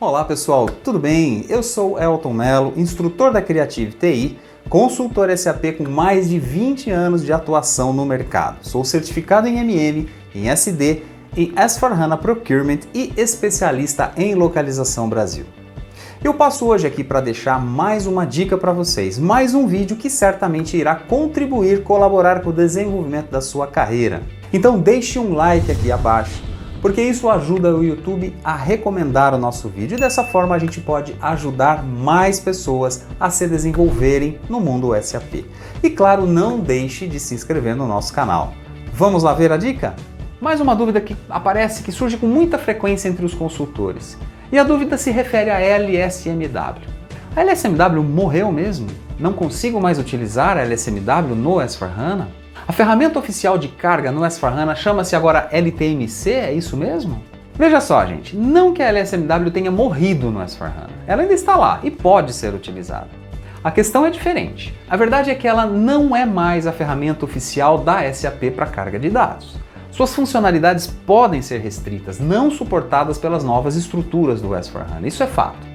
Olá pessoal, tudo bem? Eu sou Elton Mello, instrutor da Creative TI, consultor SAP com mais de 20 anos de atuação no mercado. Sou certificado em MM, em SD, em S/4HANA Procurement e especialista em localização Brasil. Eu passo hoje aqui para deixar mais uma dica para vocês, mais um vídeo que certamente irá contribuir, colaborar com o desenvolvimento da sua carreira. Então deixe um like aqui abaixo, porque isso ajuda o YouTube a recomendar o nosso vídeo e dessa forma a gente pode ajudar mais pessoas a se desenvolverem no mundo SAP. E claro, não deixe de se inscrever no nosso canal. Vamos lá ver a dica? Mais uma dúvida que aparece, que surge com muita frequência entre os consultores. E a dúvida se refere à LSMW. A LSMW morreu mesmo? Não consigo mais utilizar a LSMW no S/4HANA? A ferramenta oficial de carga no S/4HANA chama-se agora LTMC, é isso mesmo? Veja só, gente, não que a LSMW tenha morrido no S/4HANA, ela ainda está lá e pode ser utilizada. A questão é diferente. A verdade é que ela não é mais a ferramenta oficial da SAP para carga de dados. Suas funcionalidades podem ser restritas, não suportadas pelas novas estruturas do S/4HANA, isso é fato.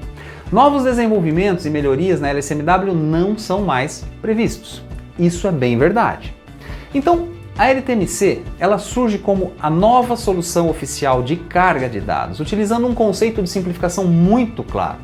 Novos desenvolvimentos e melhorias na LSMW não são mais previstos. Isso é bem verdade. Então, a LTMC ela surge como a nova solução oficial de carga de dados, utilizando um conceito de simplificação muito claro.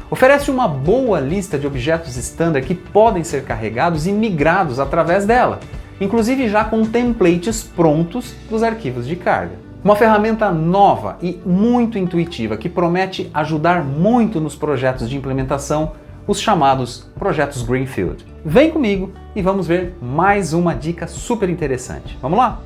Oferece uma boa lista de objetos standard que podem ser carregados e migrados através dela, inclusive já com templates prontos dos arquivos de carga. Uma ferramenta nova e muito intuitiva que promete ajudar muito nos projetos de implementação, os chamados projetos Greenfield. Vem comigo e vamos ver mais uma dica super interessante. Vamos lá?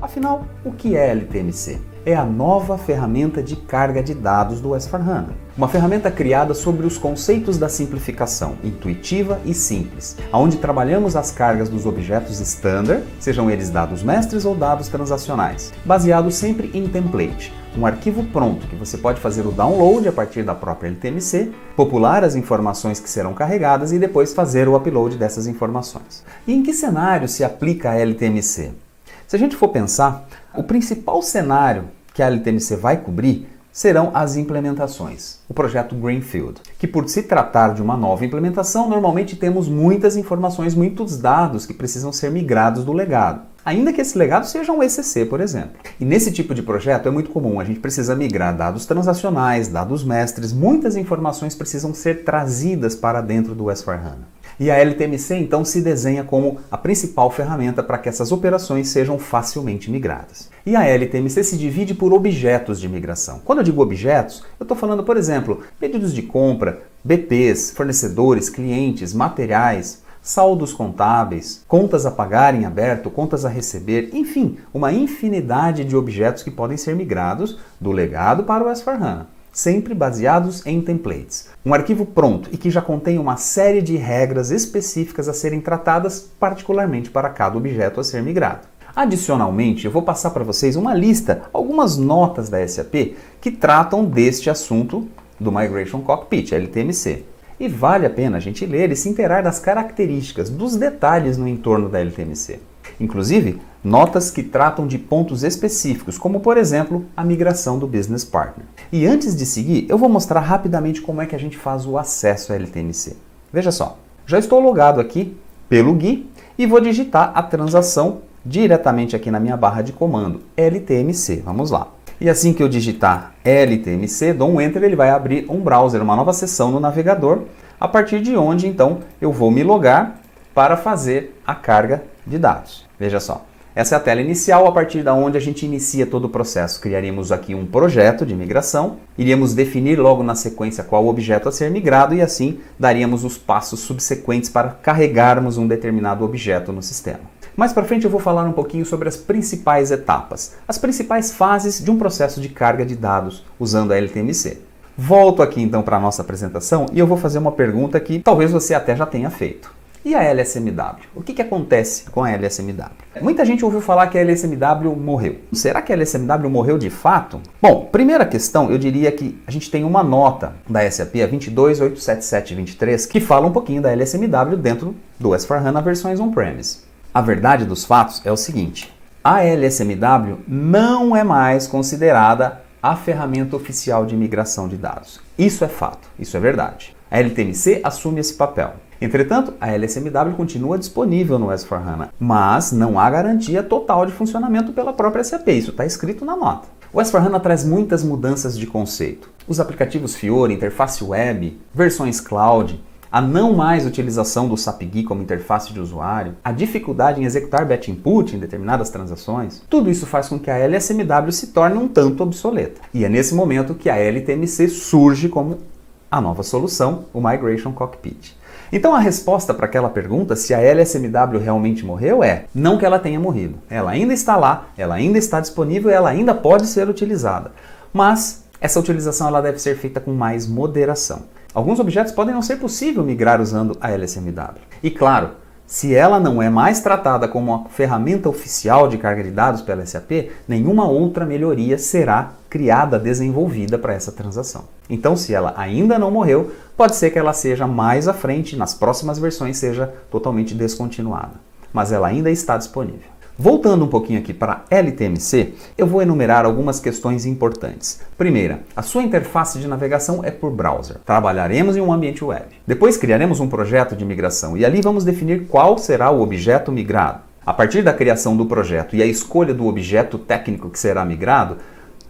Afinal, o que é LTMC? É a nova ferramenta de carga de dados do S/4HANA. Uma ferramenta criada sobre os conceitos da simplificação, intuitiva e simples, onde trabalhamos as cargas dos objetos standard, sejam eles dados mestres ou dados transacionais, baseado sempre em template, um arquivo pronto que você pode fazer o download a partir da própria LTMC, popular as informações que serão carregadas e depois fazer o upload dessas informações. E em que cenário se aplica a LTMC? Se a gente for pensar, o principal cenário que a LTMC vai cobrir serão as implementações, o projeto Greenfield, que por se tratar de uma nova implementação, normalmente temos muitas informações, muitos dados que precisam ser migrados do legado. Ainda que esse legado seja um ECC, por exemplo. E nesse tipo de projeto é muito comum, a gente precisa migrar dados transacionais, dados mestres, muitas informações precisam ser trazidas para dentro do S/4HANA. E a LTMC então se desenha como a principal ferramenta para que essas operações sejam facilmente migradas. E a LTMC se divide por objetos de migração. Quando eu digo objetos, eu estou falando, por exemplo, pedidos de compra, BPs, fornecedores, clientes, materiais, saldos contábeis, contas a pagar em aberto, contas a receber, enfim, uma infinidade de objetos que podem ser migrados do legado para o S/4HANA, sempre baseados em templates. Um arquivo pronto e que já contém uma série de regras específicas a serem tratadas particularmente para cada objeto a ser migrado. Adicionalmente, eu vou passar para vocês uma lista, algumas notas da SAP que tratam deste assunto do Migration Cockpit, LTMC. E vale a pena a gente ler e se inteirar das características, dos detalhes no entorno da LTMC. Inclusive, notas que tratam de pontos específicos, como por exemplo, a migração do Business Partner. E antes de seguir, eu vou mostrar rapidamente como é que a gente faz o acesso à LTMC. Veja só, já estou logado aqui pelo GUI e vou digitar a transação diretamente aqui na minha barra de comando, LTMC. Vamos lá. E assim que eu digitar LTMC, dou um Enter, ele vai abrir um browser, uma nova seção no navegador, a partir de onde então eu vou me logar para fazer a carga de dados. Veja só, essa é a tela inicial, a partir da onde a gente inicia todo o processo. Criaríamos aqui um projeto de migração, iríamos definir logo na sequência qual objeto a ser migrado e assim daríamos os passos subsequentes para carregarmos um determinado objeto no sistema. Mais para frente eu vou falar um pouquinho sobre as principais etapas, as principais fases de um processo de carga de dados usando a LTMC. Volto aqui então para a nossa apresentação e eu vou fazer uma pergunta que talvez você até já tenha feito. E a LSMW? O que acontece com a LSMW? Muita gente ouviu falar que a LSMW morreu. Será que a LSMW morreu de fato? Bom, primeira questão, eu diria que a gente tem uma nota da SAP, a 2287723, que fala um pouquinho da LSMW dentro do S/4HANA versões on-premise. A verdade dos fatos é o seguinte: a LSMW não é mais considerada a ferramenta oficial de migração de dados. Isso é fato, isso é verdade. A LTMC assume esse papel. Entretanto, a LSMW continua disponível no S/4HANA, mas não há garantia total de funcionamento pela própria SAP, isso está escrito na nota. O S/4HANA traz muitas mudanças de conceito. Os aplicativos Fiori, interface web, versões cloud, a não mais utilização do SAP GUI como interface de usuário, a dificuldade em executar batch input em determinadas transações, tudo isso faz com que a LSMW se torne um tanto obsoleta. E é nesse momento que a LTMC surge como a nova solução, o Migration Cockpit. Então a resposta para aquela pergunta, se a LSMW realmente morreu, é não que ela tenha morrido. Ela ainda está lá, ela ainda está disponível, ela ainda pode ser utilizada. Mas essa utilização ela deve ser feita com mais moderação. Alguns objetos podem não ser possível migrar usando a LSMW. E claro, se ela não é mais tratada como uma ferramenta oficial de carga de dados pela SAP, nenhuma outra melhoria será criada, desenvolvida para essa transação. Então, se ela ainda não morreu, pode ser que ela seja mais à frente, nas próximas versões seja totalmente descontinuada. Mas ela ainda está disponível. Voltando um pouquinho aqui para a LTMC, eu vou enumerar algumas questões importantes. Primeira, a sua interface de navegação é por browser. Trabalharemos em um ambiente web. Depois criaremos um projeto de migração e ali vamos definir qual será o objeto migrado. A partir da criação do projeto e a escolha do objeto técnico que será migrado,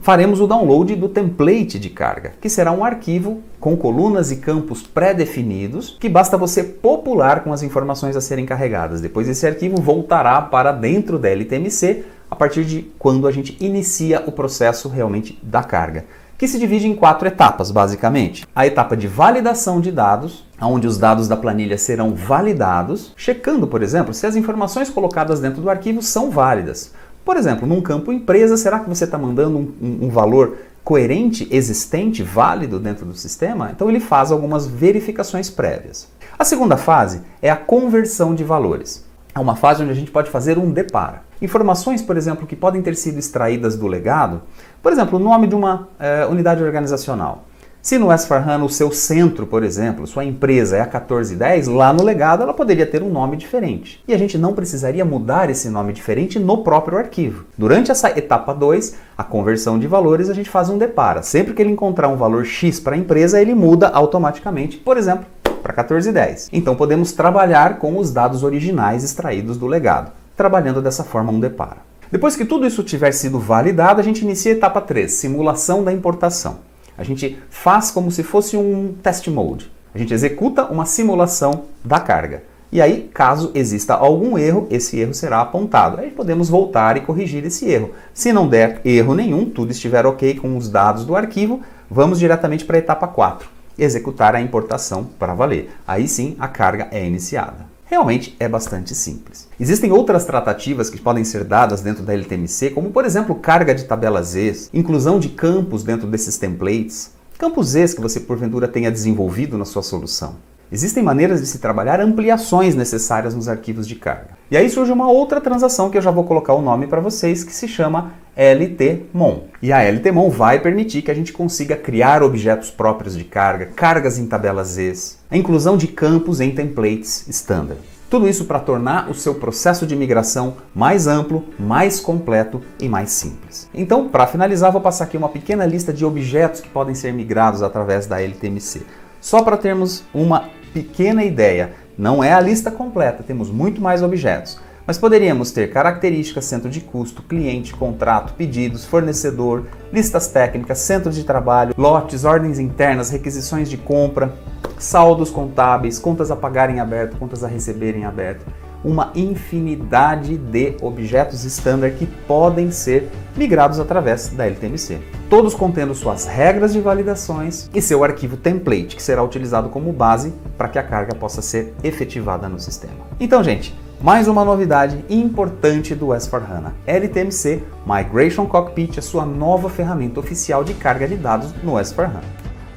faremos o download do template de carga, que será um arquivo com colunas e campos pré-definidos, que basta você popular com as informações a serem carregadas. Depois esse arquivo voltará para dentro da LTMC a partir de quando a gente inicia o processo realmente da carga, que se divide em 4 etapas, basicamente. A etapa de validação de dados, onde os dados da planilha serão validados, checando, por exemplo, se as informações colocadas dentro do arquivo são válidas. Por exemplo, num campo empresa, será que você está mandando um valor coerente, existente, válido dentro do sistema? Então ele faz algumas verificações prévias. A segunda fase é a conversão de valores. É uma fase onde a gente pode fazer um depara. Informações, por exemplo, que podem ter sido extraídas do legado, por exemplo, o nome de uma unidade organizacional. Se no S/4HANA o seu centro, por exemplo, sua empresa é a 1410, lá no legado ela poderia ter um nome diferente. E a gente não precisaria mudar esse nome diferente no próprio arquivo. Durante essa etapa 2, a conversão de valores, a gente faz um depara. Sempre que ele encontrar um valor X para a empresa, ele muda automaticamente, por exemplo, para 1410. Então podemos trabalhar com os dados originais extraídos do legado, trabalhando dessa forma um depara. Depois que tudo isso tiver sido validado, a gente inicia a etapa 3, simulação da importação. A gente faz como se fosse um test mode. A gente executa uma simulação da carga. E aí, caso exista algum erro, esse erro será apontado. Aí podemos voltar e corrigir esse erro. Se não der erro nenhum, tudo estiver ok com os dados do arquivo, vamos diretamente para a etapa 4. Executar a importação para valer. Aí sim, a carga é iniciada. Realmente é bastante simples. Existem outras tratativas que podem ser dadas dentro da LTMC, como por exemplo carga de tabelas Zs, inclusão de campos dentro desses templates, campos Zs que você porventura tenha desenvolvido na sua solução. Existem maneiras de se trabalhar ampliações necessárias nos arquivos de carga. E aí surge uma outra transação que eu já vou colocar o nome para vocês, que se chama LTMon. E a LTMon vai permitir que a gente consiga criar objetos próprios de carga, cargas em tabelas Zs, a inclusão de campos em templates standard. Tudo isso para tornar o seu processo de migração mais amplo, mais completo e mais simples. Então, para finalizar, vou passar aqui uma pequena lista de objetos que podem ser migrados através da LTMC. Só para termos uma pequena ideia, não é a lista completa, temos muito mais objetos. Mas poderíamos ter características, centro de custo, cliente, contrato, pedidos, fornecedor, listas técnicas, centro de trabalho, lotes, ordens internas, requisições de compra, saldos contábeis, contas a pagar em aberto, contas a receber em aberto. Uma infinidade de objetos standard que podem ser migrados através da LTMC. Todos contendo suas regras de validações e seu arquivo template, que será utilizado como base para que a carga possa ser efetivada no sistema. Então, gente, mais uma novidade importante do S/4HANA. LTMC Migration Cockpit, a sua nova ferramenta oficial de carga de dados no S/4HANA.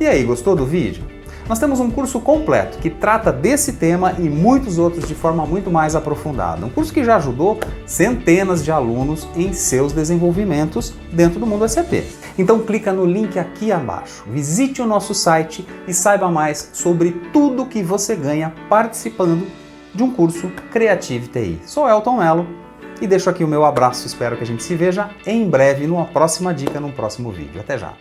E aí, gostou do vídeo? Nós temos um curso completo que trata desse tema e muitos outros de forma muito mais aprofundada. Um curso que já ajudou centenas de alunos em seus desenvolvimentos dentro do mundo SAP. Então clica no link aqui abaixo, visite o nosso site e saiba mais sobre tudo que você ganha participando de um curso Creative TI. Sou Elton Mello E deixo aqui o meu abraço, espero que a gente se veja em breve numa próxima dica, num próximo vídeo. Até já!